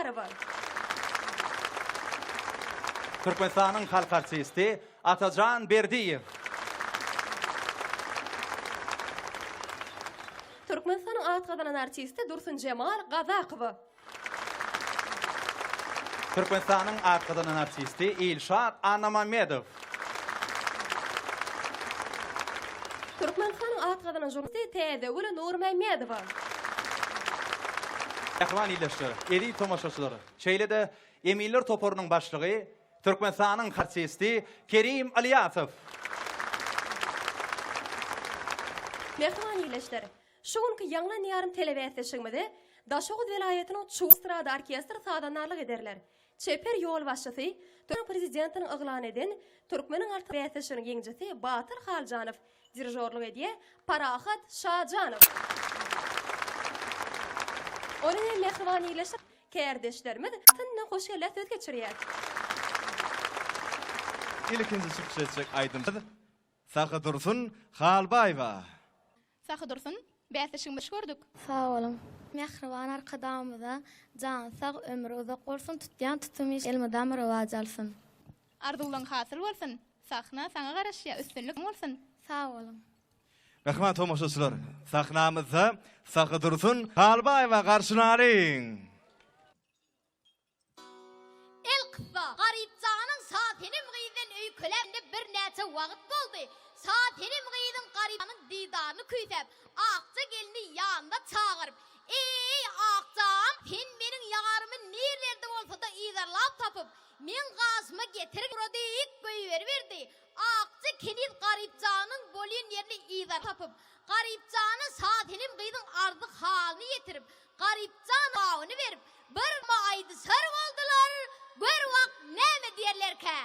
Ýaryby. Türkmenistanyň halk artisti Atajan Berdiýew. Türkmenistanyň atgadan artisti Dursun Cemal Gazakowy. Türkmenistanyň atgadan artisti Ilşat Anamamedow. Türkmenistanyň atgadan jurnalisti Tedegül Nurmehmedow. Ähwan ileşler, eri tomaşaçylary. Şeýle-de Emiller toporunyň başlygy Türkmenistanyň artisti Kerim Aliýasow. Mehman iyileşler. Şu günkü ýanglan ýarym telewiziýasyňyzda Daşoğuz vilayetiniň Çustrada orkestr sadanarlyk ederler. Çeper ýol başçysy, Türk prezidentiniň eglan eden Türkmeniň telewiziýasynyň ýeňjisi Batyr Haljanow dirijorlyk edýär, Parahat Şajanow. Onuň mehman iyileşler, kärdeşlerimiz tynna hoş gelip söz geçirýär. İlkinci çıkış edecek aydın. Sakı Dursun Halbaýwa. Sakı Dursun, bäsleşiňiz gördük. Sağ olun. Mehriban arkadamyza can sağ ömrü uzak bolsun, tutýan tutumy elmedam rewaj alsyn. Arzuwlaryň hasyl bolsun. Sahna saňa garaşýa üstünlük bolsun. Sağ olun. Rahman tomaşaçylar, sahnamyzda Sakı Dursun Halbaýwa garşylaryň. El kısa, garipcanın saatinim gıyden öykülemde bir näçe wagt boldy. Saatinim gıyden garipcanın didarını küýsep, Akça gelini ýanynda çağırıp, "Ey Akçam, sen meniň ýarymy nerelerde bolsa da ýydarlap tapyp, men gaşyma getirip rodyk goýberberdi." Akça kenit garipcanyň bolýan ýerini ýydar tapyp, garipcanyň saatinim gıyden ardy halyny ýetirip, garipcan awyny berip, bir maýdy sar boldylar. Gör wagt näme diýerlerkä?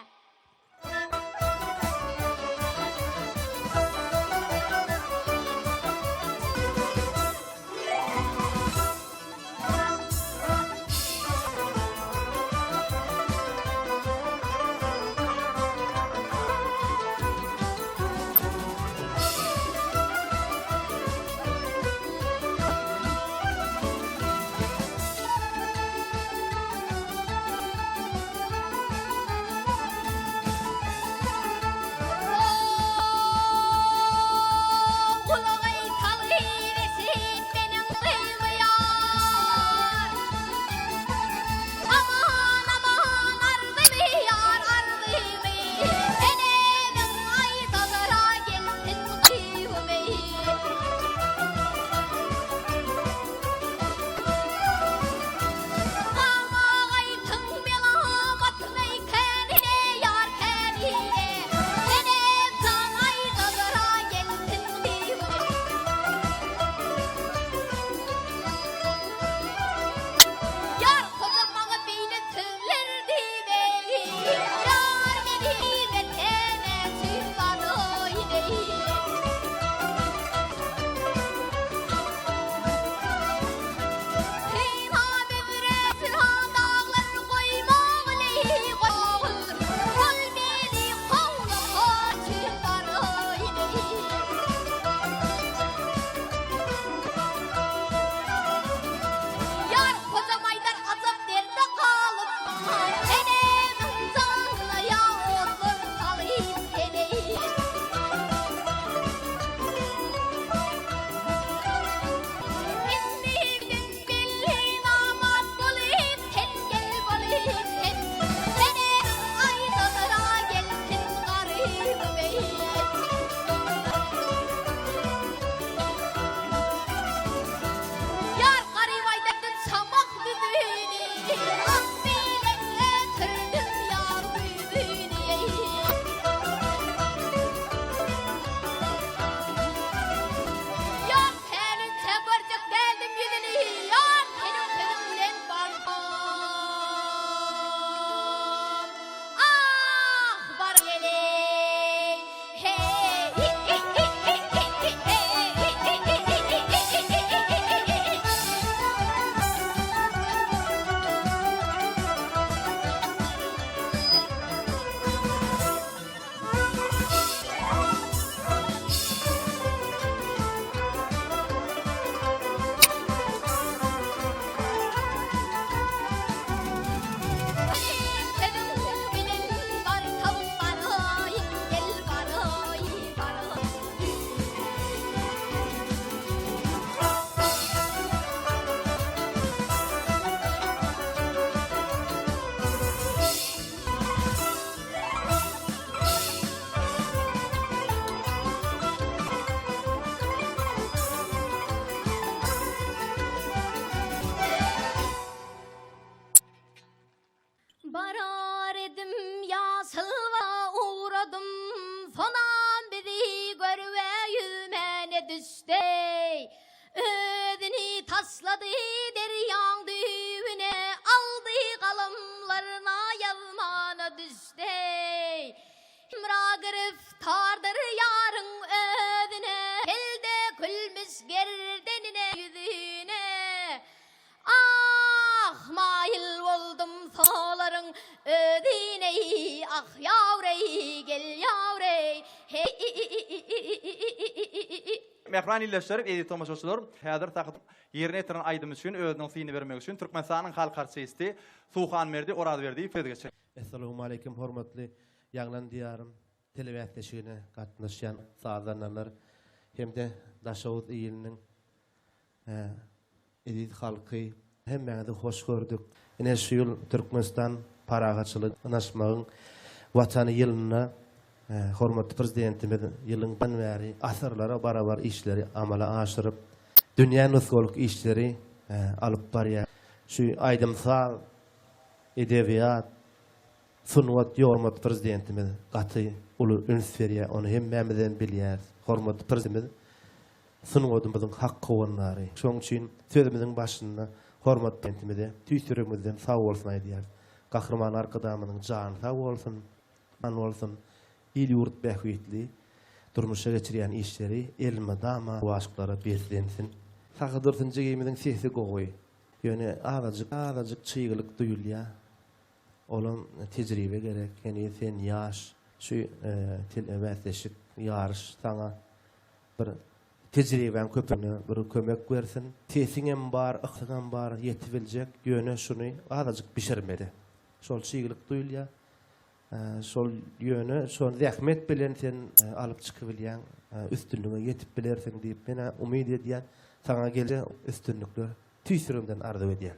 Barar edim yasılva uğradım, sonan bizi görve yüzmene düştey. Ödünü tasladı deryan düğüne, aldı kalamlarına yazmana düştey. İmra giriftardır yarın ödüne, elde külmüş gerdenine yüzüne. Ah mail oldum soların ödüne, ah yavrey gel yavrey. Mehran illeşler, edi tomaşaçylar, häzir takyp ýerine ýetiren aýdym üçin özüniň syny bermek üçin Türkmenistanyň halk artisti Suhan Merdi orad berdi, söz geçer. Assalamu alaykum hormatly ýaglan diýarym telewiziýasyne gatnaşýan sazanlar hemde Daşawut ýylnyň edit halky hemmäňe hoş gördük. Ene şu ýyl Türkmenistan paragaçylyk anaşmagyň watany ýylyna hormatly prezidentimiz ýylyndan bäri asarlara barabar işleri amala aşyryp dünýä nusgoluk işleri alyp barýar. Şu aýdymsal edebiýat sunwat ýormat prezidentimiz gaty uly ünsferiýa onu hemmämizden bilýär. Hormatly prezidentimiz sunwatymyzyň hakkı onlary. Şoň üçin sözümiziň başynda hormatly prezidentimize tüýsürümizden sag bolsun aýdýar. Gahrman arkadamynyň jany sag bolsun, an bolsun. İl ýurt bähwitli durmuşa geçirýän işleri elme dama waşyklara beslensin. Sagdyrtynjy geminiň sesi gowy. Ýöne azajyk çygylyk duýulýar. Olan tejribe gerek. Ýani sen ýaş, şu telewizýaşyk ýarış saňa bir tejriben köpüne bir kömek bersin. Tesiňem bar, yksyňam bar, ýetip biljek. Ýöne şuny azajyk bişirmeli. Şol çygylyk duýulýar. Şol ýöne, şol zähmet bilen sen alyp çykyp bilýän üstünlüğe ýetip bilersiň diýip mene umyd edýän saňa gele üstünlükler tüýsürümden arzu edýän.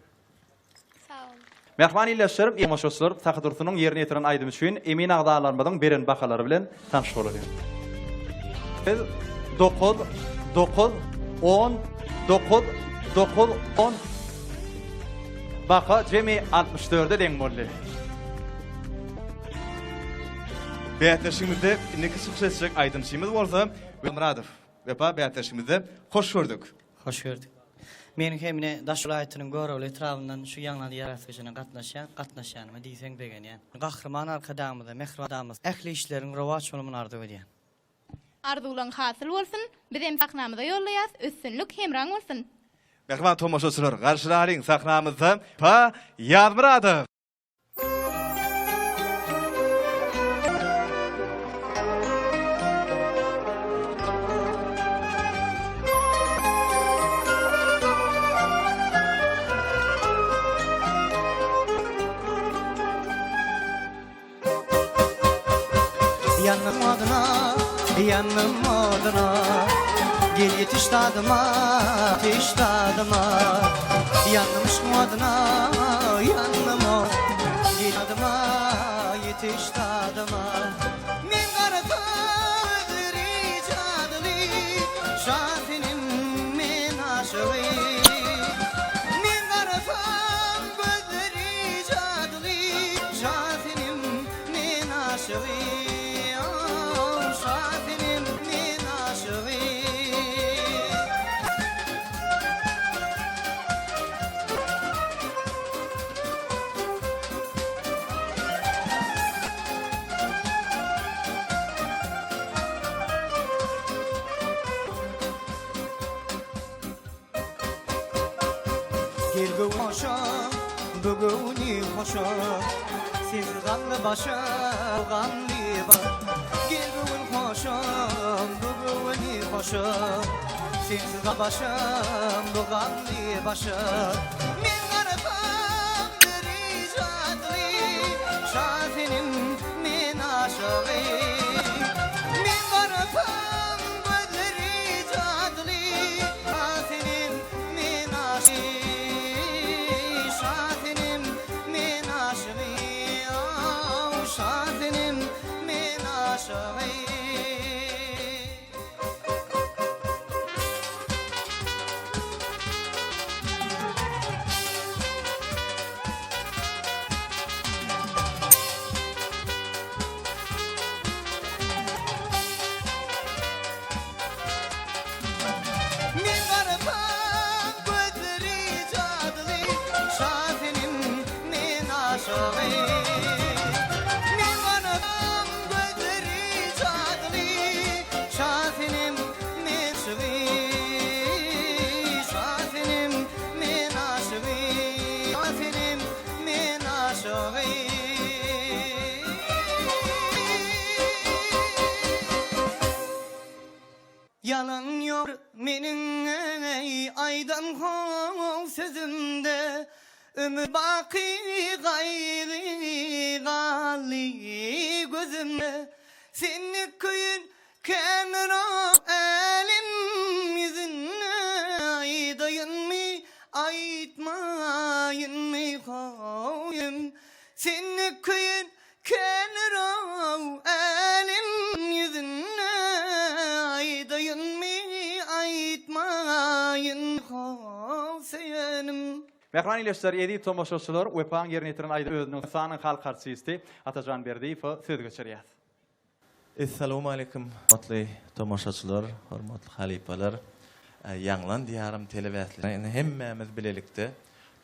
Sağ ol. Mehman illeşler, tomaşaçylar, takdyrsynyň ýerine ýetiren aýdym üçin emin agdalarymyň beren bakalary bilen tanış bolalım. 9 10 baka jemi 64'e deň boldy. Bätleşimizde neki suksesçek aýdymçymyz bolsa, Ömradow. Wepa bätleşimizde hoş gördük. Hoş gördük. Meniň hemine Daşulaýatynyň görewli etrafyndan şu ýaňlan ýaratyşyna gatnaşýanymy diýseň begenýän. Gahrman arkadamyzda, mehradamyz, ähli işleriň rowaç bolmagyny arzu edýän. Arzulan hasyl bolsun, bizim sahnamyza ýollaýas, üstünlük hemraň bolsun. Mehman tomaşaçylar, garşylaryň sahnamyzda Pa Ýazmyradow. Yanım oduna gel yetiş tadıma yanım moduna yanım o gel tadıma yetiş tadıma men garata özleri cadli şafinim men aşığı men garata özleri cadli şafinim men aşığı Gelgu hoşa, buguni hoşa, siz ganlı başa, ganlı ba. Gelgu hoşa, buguni hoşa, siz ganlı başa, ganlı başa. Men garafam dericatli, şafinim men aşığı. Men garafam dericatli, şafinim men aşığı. aşığı Men anam gözleri çağlı Şafinim men şığı Şafinim men aşığı Şafinim men aşığı Yalan yok menin aydan hov sözümde Ömür baki gayri gali gözümde Seni köyün kenara elim yüzüne Aydayın mı aytmayın mı koyum Seni köyün kenara elim yüzüne Aydayın mı aytmayın koyum Mehran ileşler edi tomoşoçular wepan yerini itiren ayda özünün sanın halk artisti Atacan Berdiyev söz geçirýär. Assalamu alaikum. Hormatly tomoşaçylar, hormatly halipalar. Ýanglan diýarym telewiziýany hemmemiz bilelikde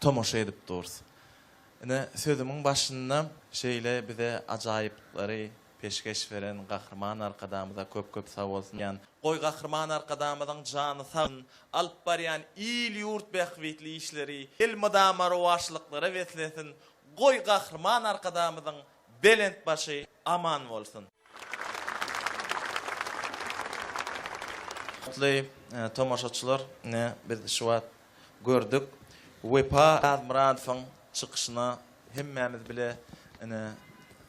tomoşa edip durýarys. Ine sözümiň başynda şeýle bize ajaýyplary peşkeş veren gahrman arkadamyza köp sag bolsun. Yani goý gahrman arkadamyzyň jany sağyn alyp barýan il ýurt behwitli işleri, el mudamary waşlyklary weslesin. Goý gahrman arkadamyzyň belent başy aman bolsun. Tomoşaçylar, ne biz şu wagt gördük. Wepa Muradowyň çykyşyna hemmemiz bile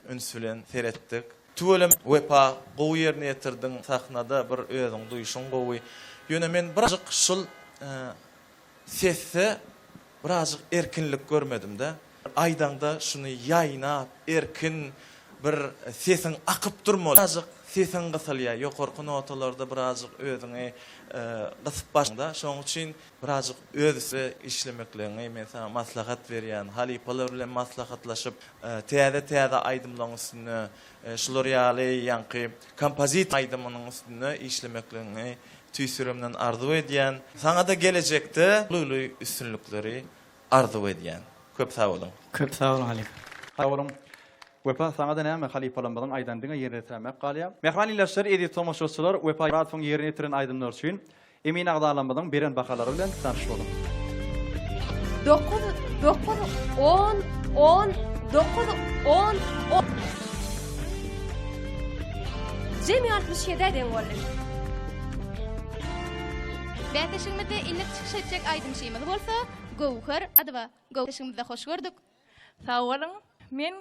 ünsülen seyretdik. Tüvelem wepa gowy ýerine ýetirdiň sahnada bir özüň duýuşyň gowy. Ýöne men birazjyk şol sesse birazjyk erkinlik görmedim-de. Aýdanda şunu ýaýnap, erkin bir sesin akyp durmaly. Birazjyk sesin gysylýar, ýokarky notalarda birazjyk özüňi gysyp başynda. Şoň üçin birazjyk özüňi işlemeklerini men sana maslahat berýän, halipalar bilen maslahatlaşyp, täze aýdymlaryň üstüne, şular ýaly ýanky kompozit aýdymynyň üstüne işlemeklerini tüýsürümden arzu edýän. Sana da gelecekde luly üstünlükleri arzu edýän. Köp sag bolun. Köp sag bolun Halip. Sag bolun. Wepa sana da näme halipalanmadan aydan diňe ýerine ýetirmek galýa. Mehran ileşler edi tomoşaçylar wepa Muradowyň ýerine ýetiren aýdymlar üçin emin agdalanmadan beren bakalary bilen tanış bolun. 9 10 10 9 10 10 Jemi 67 den boldy. Bäteşiňizde illik çykyş etjek aýdym şeýmeli bolsa, Gowhar adyba. Gowşyňyzda hoş gördük. Sag bolun. Men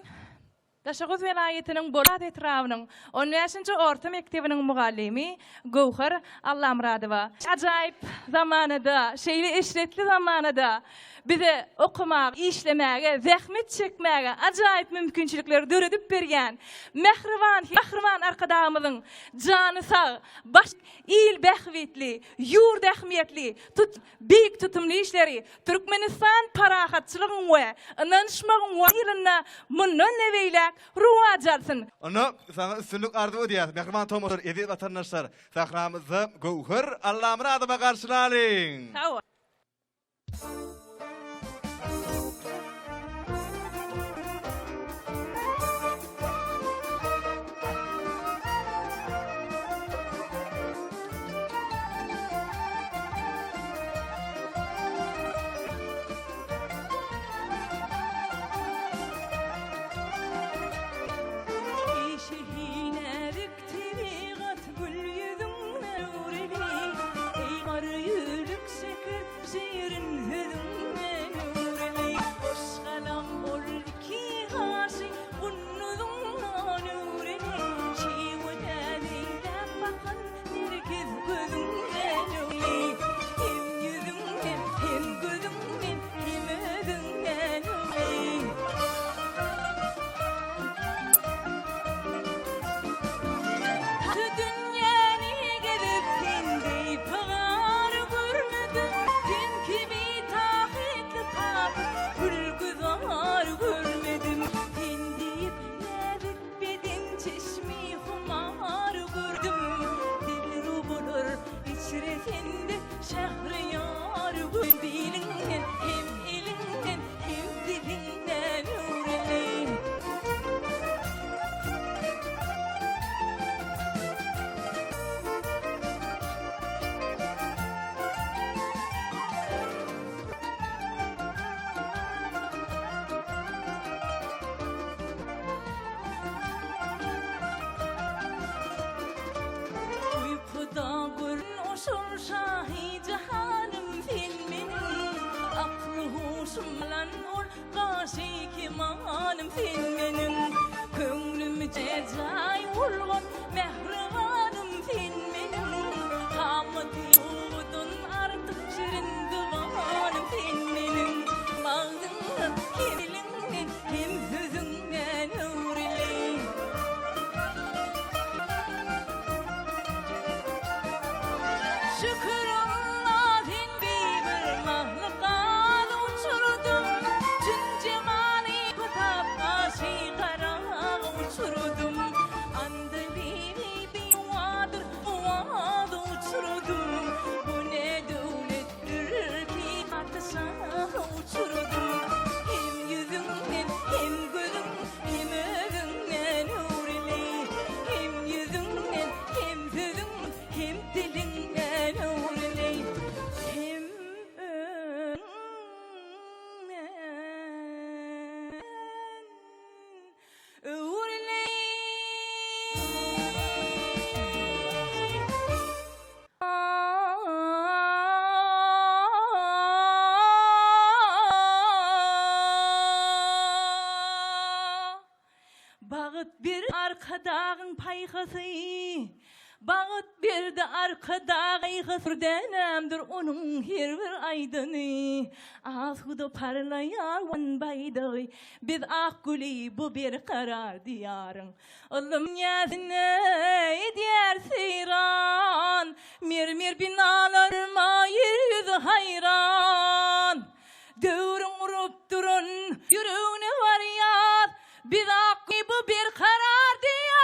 Daşagöz welaýetiniň Bolat etrawynyň 15-nji orta mektebiniň mugallimi Gowhar Allamradowa. Ajaýyp zamanada, şeýle eşretli zamanada bize okumak, işlemäge, zähmet çekmäge ajaýyp mümkinçilikleri döredip berýän. Mehriban arkadamyzyň jany sag, baş il behwitli, ýurt ähmiýetli, big tutumly işleri Türkmenistan parahatçylygyň we ynanşmagyň ýylyna mundan neweýlek ruwaj alsyn. Onu sana üstünlük arzu edýär. Mehriban tomoşlar, edi watandaşlar, sahnamyzda Gowhar Allamradowa garşylalyň. Sag ol. Şehine yüksek şehrin hüdüm limanım sen menin köňlümje jay urgun mehribanım sen menin hamdy ýurdun artyk şirin diwanım sen menin mağdyň kelingni hem sözüňden öwreli şükürallah sen bir mahlukat uçurdum tüm cemali kutap aşikara uçurdum andı bir vadır vadı uçurdum bu ne dövlettir ki atışa uçurdum hem yüzünden hem gözüm hem özünden öwreli hem yüzünden hem sözüm hem dilinden öwreli hem öwreli Bağıt bir arkadağın paykası Bağıt bir de arkada gaygı denemdir onun her bir aydını Asuda parlayan baydağı biz akguli bu bir karar diyarın Oğlum yazine diyer seyran Mir binalarıma yeryüzü hayran Dövrün vurup durun yüreğine var yaz biz akguli bu bir karar diyarın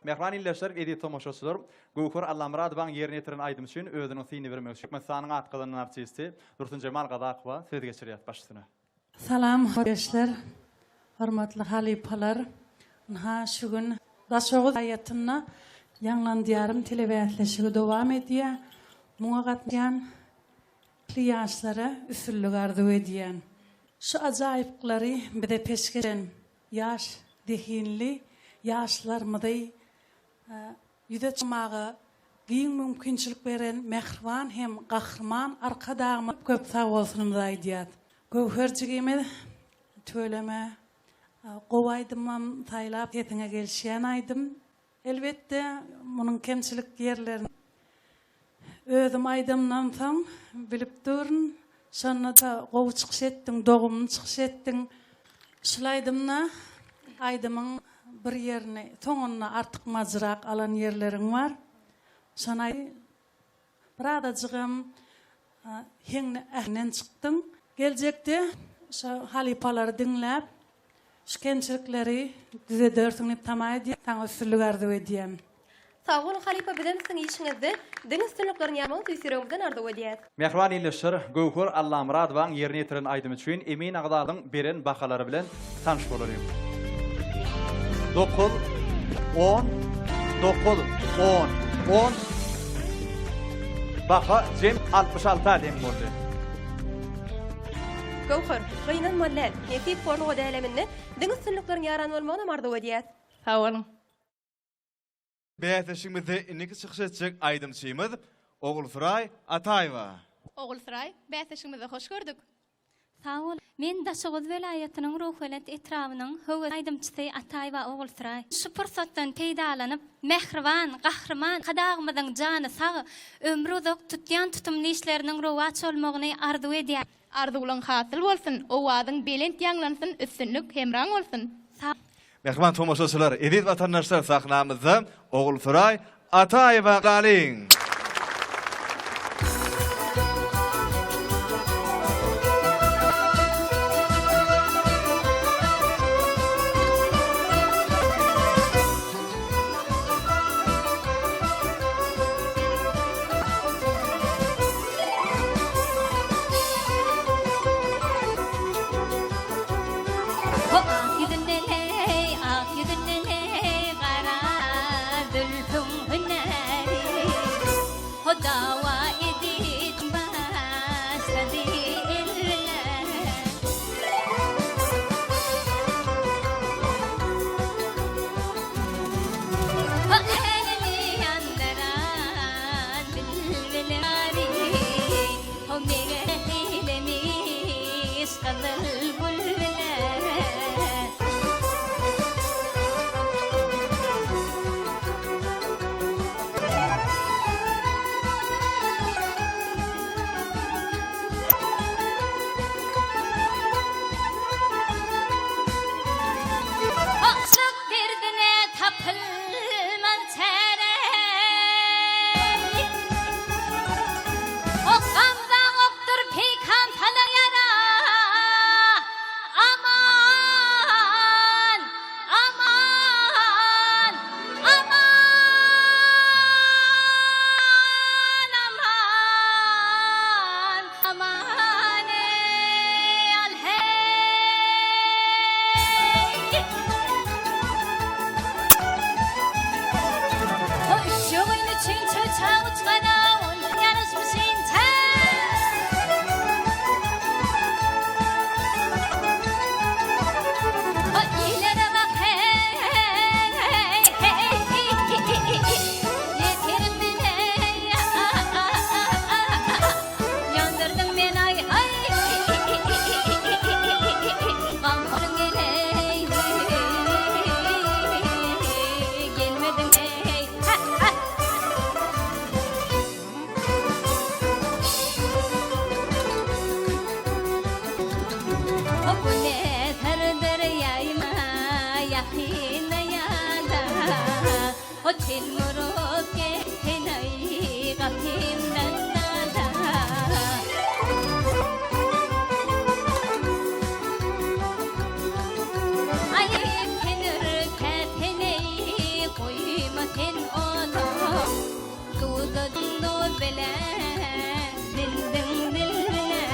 Mehman illeşler, edit tomoşosular, Gowhar Allamrad baň ýerine ýetiren aýdym üçin özüniň syny bermek üçin Hikmetsanyň atgylynyň artisti Dursun Cemal Gadakova söz geçirýär başlygyna. Salam arkadaşlar, hormatly halipalar. Ha şu gün daşoğuz aýatyna ýanglandyarym telewiziýasy dowam edýär. Muňa gatnaşan kliýantlary üsüllük arzu edýän. Şu ajaýypklary bize peş geçen ýaş dehinli ýaşlarmydy yüze çımağı giyin mümkünçilik beren mehriban hem gahrman arkadağımı köp sağ olsunum da idiyat. Gowherçigime töleme gowaydymam taýlap ýetine gelşýän aýdym. Elbetde munun kemçilik ýerlerini özüm aýdymdan soň bilip durun. Sonra da gowy çykyş etdiň, dogumny çykyş etdiň. Şulaýdymna aýdymyň bir yerine toňuna artyk majrak alan yerleriň var. Şonay bir adajygym heňne ähnen çykdyň. Geljekde şu halipalary dinläp, şu kençilikleri dize dörtüňip tamaýdy, taň ösürlük arzu edýän. Sağ olun halipa bilen siň işiňizde diňiz tünlüklerini ýarmagy tüýsüregizden arzu edýär. Mehman illeşler, Gowhar Allamrad baň ýerine ýetiren aýdym üçin Emin Agdalyň beren bakalary bilen tanyş bolarym. 9 10 9 10 10 Baka Cem 66 adem boldy. Gowhar, gynan mollal, netip porno dälemini diňiz tünlüklerini ýaran bolmagyna arzu edýär. Sağ olun. Bäteşigimizde iniki çykyş etjek aýdymçymyz Ogulsuray Ataýewa. Ogulsuray, bäteşigimize hoş gördük. Sağ ol. Men Daşoğuz welaýatynyň ruhwelet etrawynyň höwet aýdymçysy Ataýewa Ogulsuray. Şu pursatdan peýdalanyp, mehriban, gahrman, kadagymyzyň jany sag, ömrü uzak tutýan tutumly işleriniň rowaç bolmagyny arzu edýär. Arzuwlaň hasyl bolsun, owadyň belent ýanglansyn, üstünlük hemraň bolsun. Mehman tomoşaçylar, edit watandaşlar sahnamyzda Ogulsuray Ataýewa galyň. Açlık derdine tapılman çerek Okamda oktur peykan falan yara Aman, aman, aman, aman, aman ey alhey Hoşçakalın için çocuğa uçmana onun yarışmışın İlere bak hey Yeterim beni Yandırdın beni ay Kalkarın geley Gelmedin hey Bu ne terdir yayma yakina yala O tilmuruk gehenay kapimdan nada Ayıp tenir tepeneyi koyma ten onu Dudadın dur bele dildin dille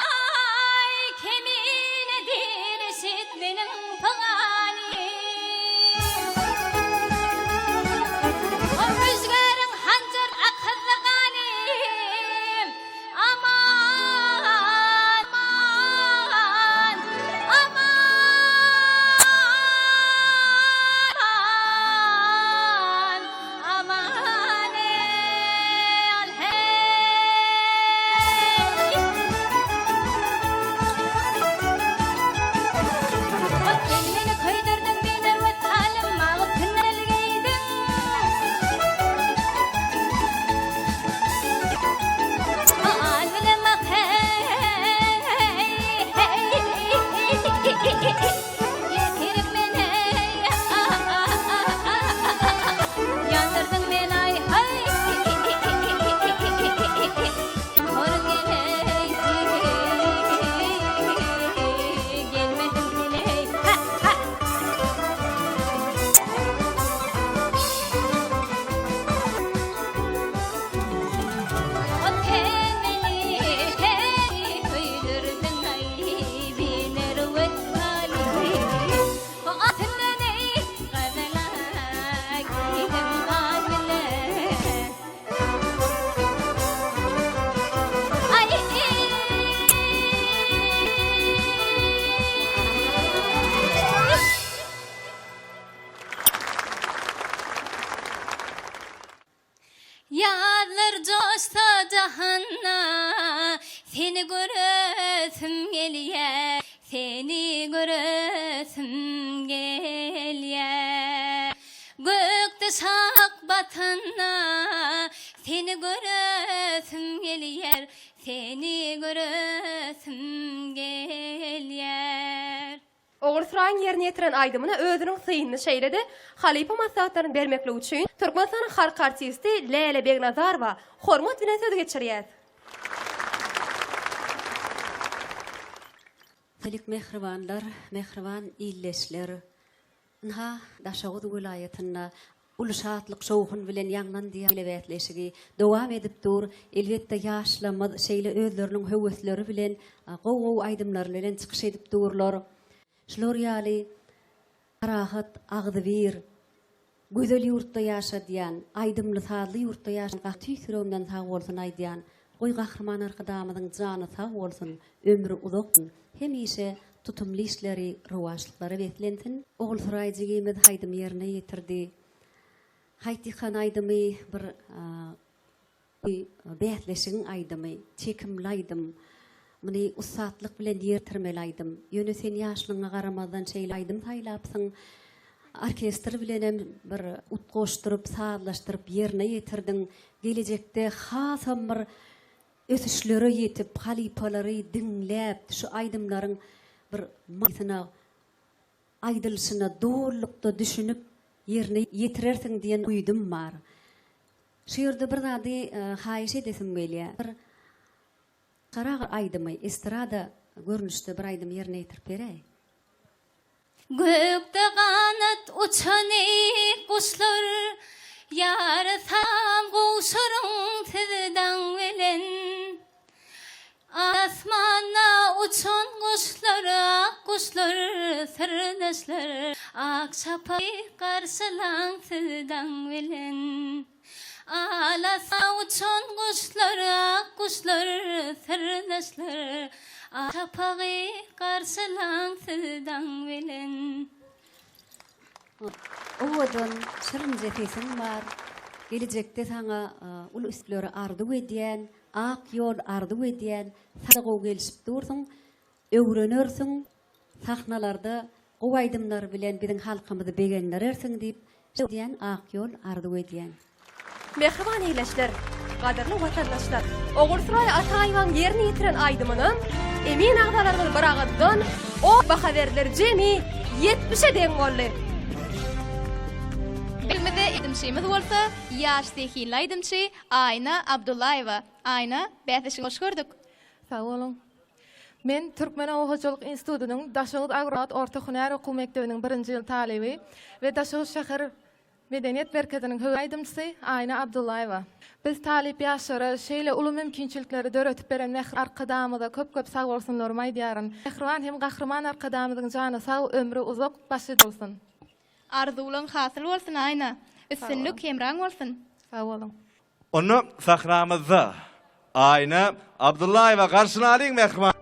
Ay keminedir eşitlenin pagani O rüzgarın hancar akıllı galim Aman, aman, aman, aman ey alhey Kendini koydurdun biner ve talim mağıp tünelgeydin Alvile bak Yetirip beni Yandırdın beni ay Korun geley Gelmedin geley O temeli hey koydurdun ay biner ve talim O atından ey kadala giydim alvile Ay Yağlar coşsa cahanna Seni göresim geliye Seni göresim geliye Gökte şak batanna Seni göresim geliyer Seni göresim geliyer Oğursurağın yerine yetiren aydımına özünün sıyını şeyledi. Halipa maslahatlarını vermekle uçuyun. Türkmenistan'ın halk artisti Leyla Begnazarova hormat bilen söz geçiriyet. Telik mehribanlar, mehriban illeşler. Nha Daşağıt vilayetinde uluşatlık şoğun bilen yandan diye levetleşigi devam edip dur. Elbette yaşlı şeyle özlerinin hüvesleri bilen qow aydımlar bilen çıkış edip durlar. Şlor ýaly karahat agdy bir güzel yurtda yaşadyan, aydımlı sağlı yurtda yaşayan, tüysürömden sağ olsun aydiyan, goy gahryman arkadamyzyň jany sağ bolsun, ömrü uzak, hemişe tutumly işleri, rowaşlyklary betlensin. Oğul Suraýjygymyz haýdym ýerine ýetirdi. Haýty han aýdymy bir beýleşigiň aýdymy, çekimli aýdym. Muny usatlyk bilen ýertirmeli aýdym. Ýöne sen ýaşlygyňa garamazdan şeýle aýdym taýlapsyň. Orkestr bilen bir ut goşdurup, sazlaşdyryp ýerine ýetirdiň. Gelecekde hasam bir ösüşlere ýetip, halipalary dinläp, şu aýdymlaryň bir maýsyna aýdylşyna doğrulukda düşünüp ýerine ýetirersiň diýen uýdum bar. Şeýerde bir zady haýyş edesim gelýär. Bir qara aýdymy estrada görnüşde bir aýdym ýerine ýetirip berey. Gökte kanat uçan kuşlar, yarsam kuşarım tezden velen. Asmana uçan kuşlar, kuşlar sırdaşlar, akşapa karşılan tezden velen. Alasa uçan kuşlar, kuşlar sırdaşlar, akşapa karşılan tezden velen. Owadan şerm zetesin var. Gelecekde sana ulu üstleri ardı edýän, ak ýol ardy edýän, sadaga gelişip dursun, öwrenörsiň, sahnalarda gowaýdymlar bilen biziň halkymyzy begenlerersiň diýip diýen ak ýol ardy edýän. Mehriban eýleşler, gaderli watandaşlar. Oğul Suraýy Ataýewaň ýerine ýetiren aýdymyny emin agdalaryny bıragdan o baha berdiler jemi 70'e deň boldy. Bilmede edimçimiz bolsa, ýaş tehil aýdymçy Aýna Abdullaýewa. Aýna, bätleşik hoş gördük. Sağ olun. Men Türkmen Owaçylyk Institutynyň Daşoğuz Agrat Orta Hünär Okuw Mekdebiniň 1-nji ýyl talebi we Daşoğuz şäher Medeniýet Merkeziniň höwür aýdymçysy Aýna Abdullaýewa. Biz talip ýaşlara şeýle uly mümkinçilikleri döretip beren Mehr arkadamyza köp sag bolsunlar maýdýaryn. Mehriban hem gahrman arkadamyzyň jany sag, ömrü uzak, başy bolsun. Arzuwlaň hasyl bolsun Aýna. Üstünlük hemraň bolsun. Sag bolun. Onu sahramyzda Aýna Abdullaýewa garşylaryň mehriban.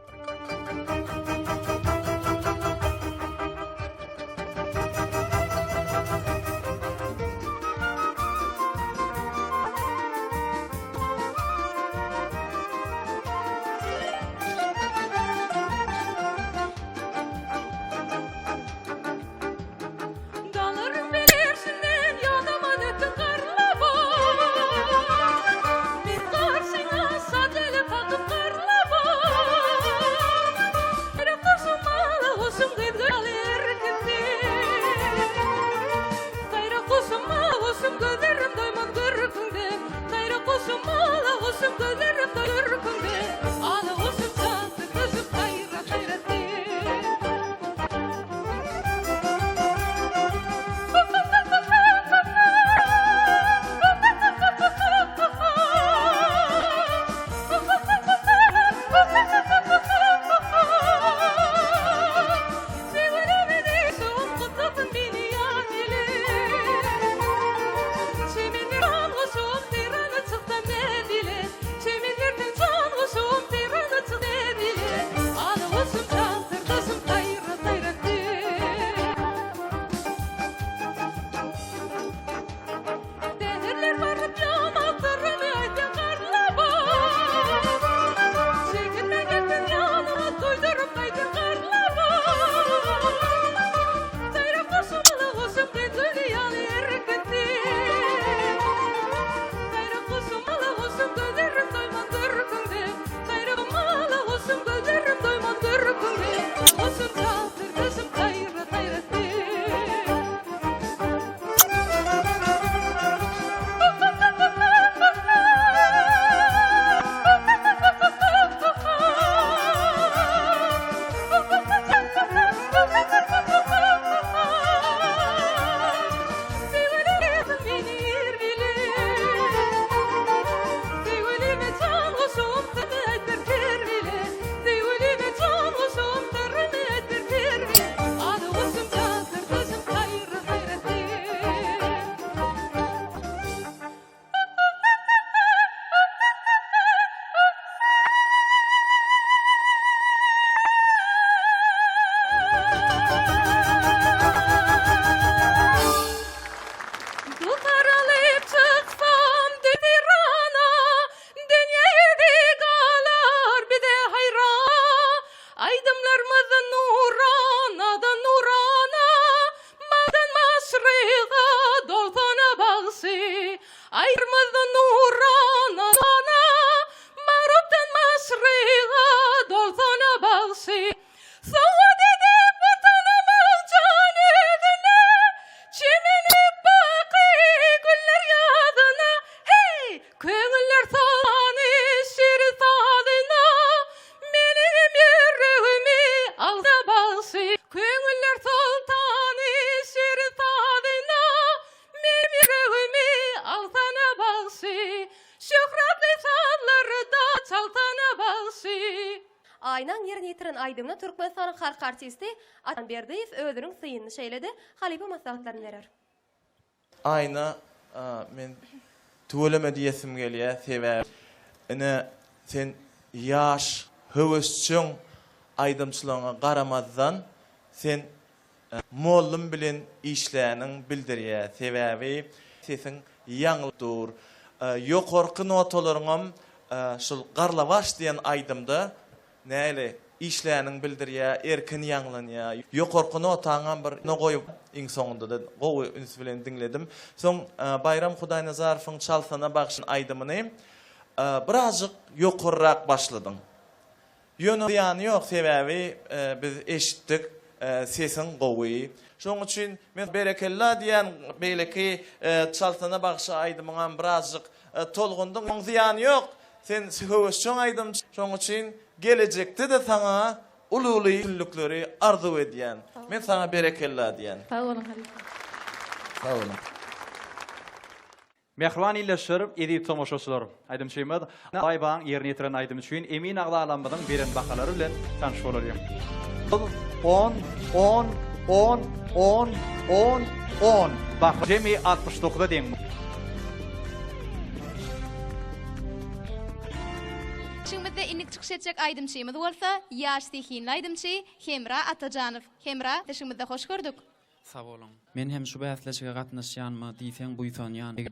Köngüller salani şir tadına, benim yüreğimi alda balşı. Köngüller sultani şir tadına, benim yüreğimi altana balşı. Şöhretli sallarda çaltana balşı. Aynan yerini yitiren aydımına Türkmenistan'ın halk artisti Atan Berdiyev özünün sıyını şeyledi. Halipe maslahatlarını verer. Ayna men tuğlama diyesim geliyor sebep. Ene sen yaş, hövesçün aydımçılığına qaramazdan sen mollum bilen işlerinin bildiriyor sebebi sesin yanıldır. Yokorku notalarım şul qarlavaş diyen aydımda näle işlerinin bildiriyor, erkin yanlanıyor. Yokorku notaňam bir ne goýup iň soňunda da gowy üns bilen dinledim. Soň Bayram Hudaýnazarowyň çalsana bagşyn aydymyny birazjyk yokorrak başladyň. Ýöne ýany ýok sebebi biz eşitdik sesin gowy. Şoň üçin men berekella diýen beýleki çalsana bagşy aydymyňam birazjyk tolgundyň. Ýöne ýany ýok. Sen hövesçün aydym. Şoň üçin gelecekte de sana ulu günlükleri arzu edýän. Men sana berekella diýän. Sağ olun Halipe. Sağ olun. Mehriban illeşir, edi tomoşaçylar. Aydym şeýmez, Aýbaň ýerine ýetiren aydym üçin emin agdalanmadan beren bakalary bilen tanış bolarym. 10. Bak, jemi 69-da deň. Şüňmede innik çykyş etjek aydymçymyz bolsa, ýaş Sehin aydymçy Hemra Atajanow. Hemra, şüňmede hoş gördük. Sağ olun. Men hem şu bäsleşige gatnaşýanmy diýsen buýsanýan.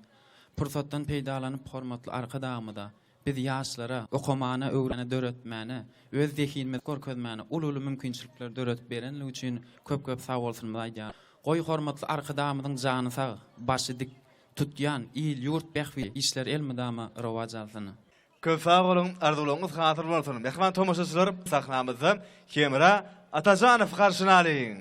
Pursatdan peýdalanyp hormatly arkadagymda biz ýaşlara, okumana, öwrene döretmäne, öz zehinime görkezmäne ululu mümkinçilikler döretip berenligi üçin köp sag bolsun diýär. Goý hormatly arkadagymyň jany sag, başy dik tutýan il ýurt bähwi işler elmidama rowaj alsyny. Köp sağ olun, arzularyňyz hatyr bolsun. Mehman tomoşaçylar, sahnamyzda Hemra Atajanow garşyna alyň.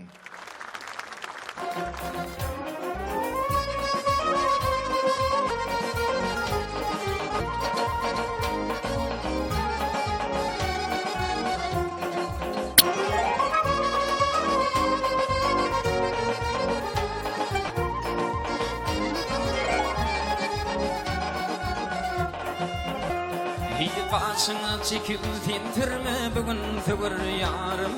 Başına çekil tintirme bugün sögür yarım.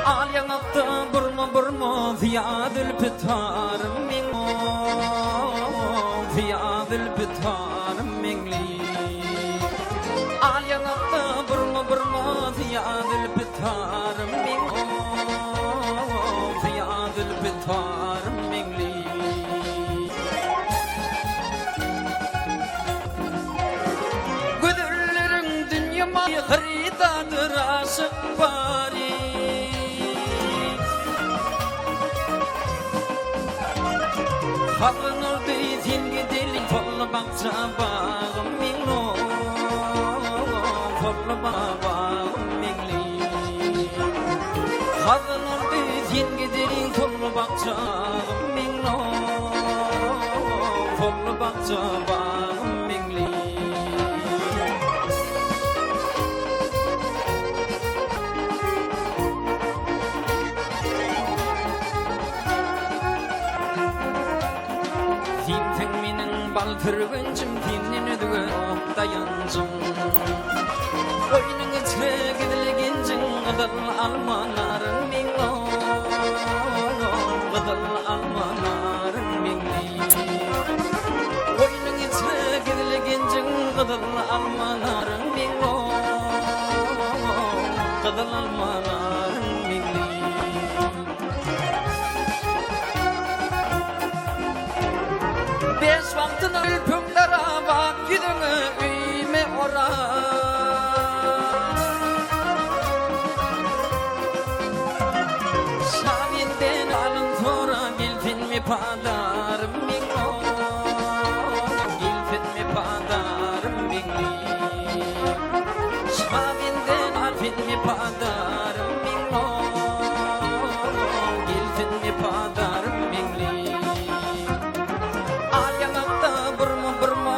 Al yanakta burma ziyadil pitarım min o ziyadil pitarım minli. Al yanakta burma ziyadil pitarım min o ziyadil pitarım minli. Hırdadır aşık bari Halın ordu izin gidelim Follu bakça bağım minno Follu bağım minli Halın ordu izin gidelim Follu bakça minno Follu bakça bağım minli Baltırgıncım dinini düğü dayancım Oyunun içine gidilgincin Gıdal almanarın minno Gıdal almanarın minni Oyunun içine gidilgincin Gıdal almanarın minno Gıdal almanarın minni Beş vaktın ülpümlere bak gidini üyme ora Şavinden alın sonra gilfin mi padarım minno Gilfin mi padarım minni Şavinden alfin mi padarım minno Gilfin mi padarım minni Al yanakta burma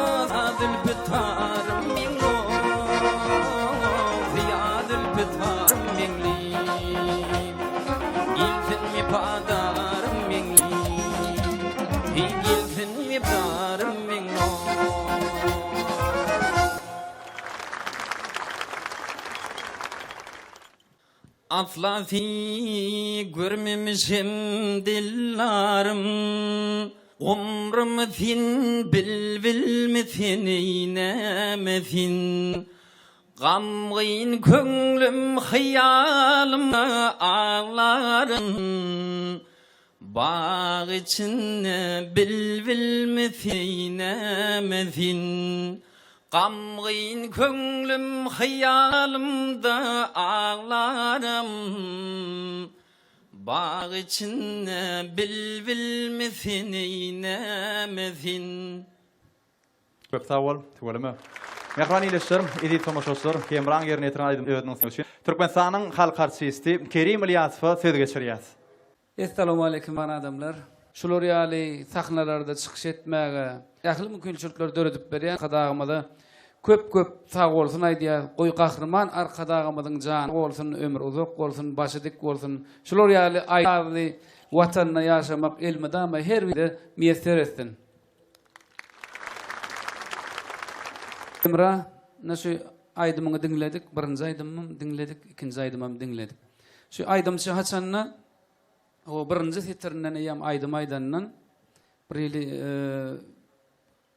adil pitarım mingo Ziyadil pitarım mingli Gilsin mi padarım mingli Gilsin mi padarım mingo Aflafi görmemişim dillarım Umrımızın bilbilmesin eynemesin Gamgın köngülüm hayalım ağlarım Bağ içinde bilbilmesin eynemesin Gamgın köngülüm hayalımda ağlarım Bağ içinde bilbilmesin eynemesin Köp sağ ol, tuvalama. Mehran ileşler, edit tomoşoslar, Kemran yerine etiren aydın ödünün için. Türkmenistan'ın halk artisti Kerim İlyasova söz geçiriyat. Assalamu alaykum bana adamlar. Şular ýaly sahnalarda çykyş etmäge, ýakly mümkinçilikler döredip berýän kadagymyda köp sag bolsun aýdýar. Goý gahrman arkadagymyň jany bolsun, ömür uzak bolsun, başy dik bolsun. Şular ýaly aýdy watanyna ýaşamak elmedama her biri meýesser etsin. Emra, nasıl aydımını dinledik, birinci aydımını dinledik, ikinci aydımını dinledik. Şu aydımçı haçanına, o birinci titrinden eyyam aydanından, birili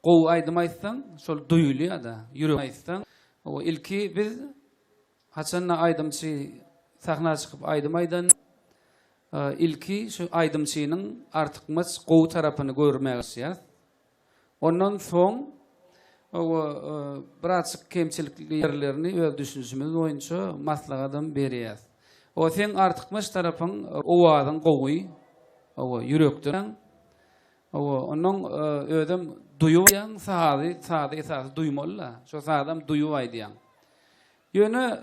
qow aydım aytsan, şol duyuluyor da, yürü aytsan, o ilki biz haçanına aydımçı sahnaya çıkıp aydan, ilki şu aydımçının artıkmaz qow tarafını görmeyesiyiz. Ondan son, birazcık kemçilikli yerlerini öz düşünüşümüz boyunca maslagadan berýäs. O sen artykmyş tarapyň owadyň gowy, o yürekden, onun ödem duýuyan sady duýmaly. Şo sadam duýup aýdýan. Ýöne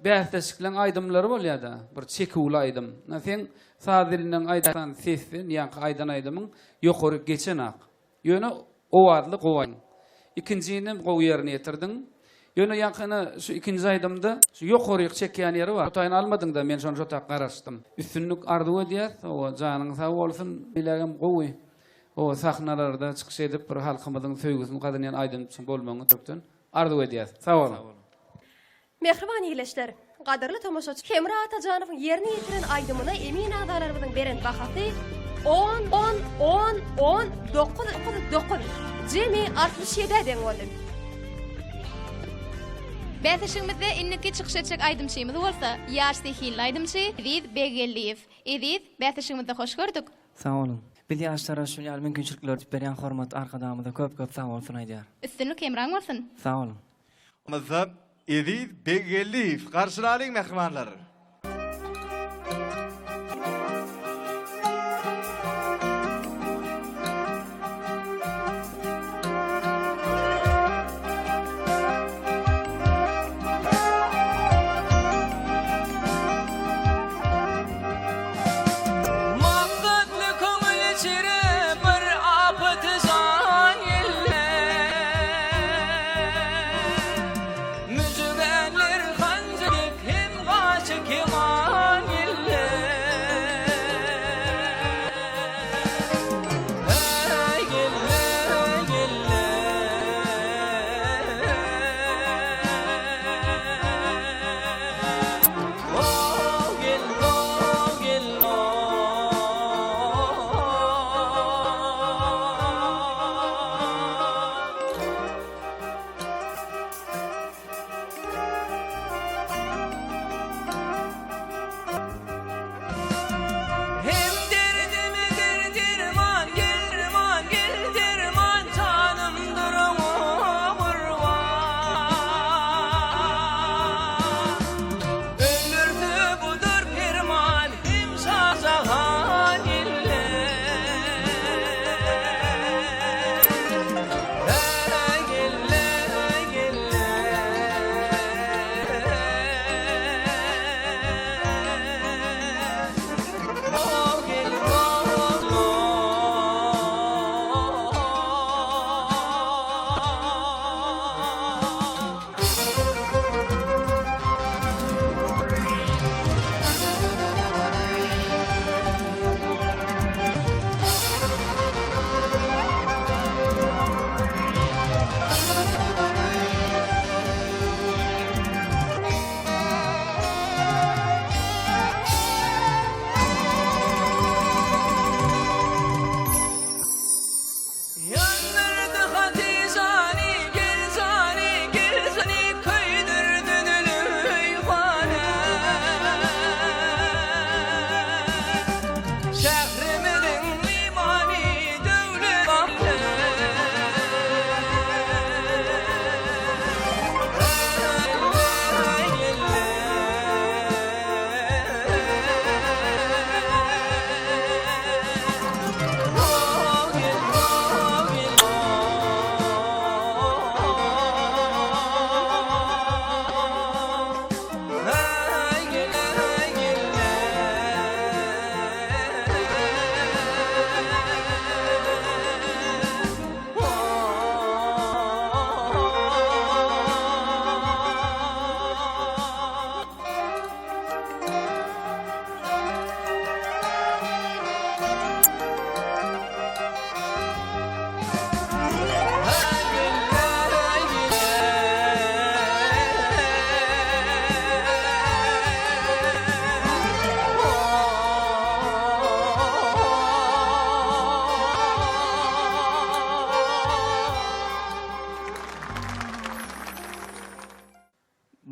bähdeşiklen aýdymlary bolýar da, bir çekuli aýdym. Sen sadyliniň aýdan sesden, ýa-ni aýdan aýdymyň ýokary geçenak. Ýöne owadly gowy. İkincini gow ýerine ýetirdiň. Ýöne ýakyny şu ikinji aýdymda şu ýokary çekýän ýeri bar. Otaýyny almadyň da men şonu şotak garaşdym. Üstünlük arzuw edýär, o janyň sag bolsun, bilegim gowy. O sahnalarda çykyş edip bir halkymyzyň söýgüsini gadynýan aýdym üçin bolmagyny töpden arzuw edýär. Sag bolun. Mehriban iýleşler, gaderli tomoşaçy Kemra Atajanowyň ýerine ýetiren aýdymyna emin agdalarynyň beren bahasy 10 Jemi 67 den boldy. Bäteşiňizde inniki çykyş etjek aýdymçymyz bolsa, ýaşly hil aýdymçy Edit Begelliýew. Edit, bäteşiňizde hoş gördük. Sağ olun. Biz ýaşlara şu ýaly mümkinçilikler berýän hormat arkadamyda köp sağ bolsun aýdýar. Üstünlük Kemran bolsun. Sağ olun. Mazhab Edit Begelliýew garşylalyň mehmanlar. Mücbeler hancık hem gaşık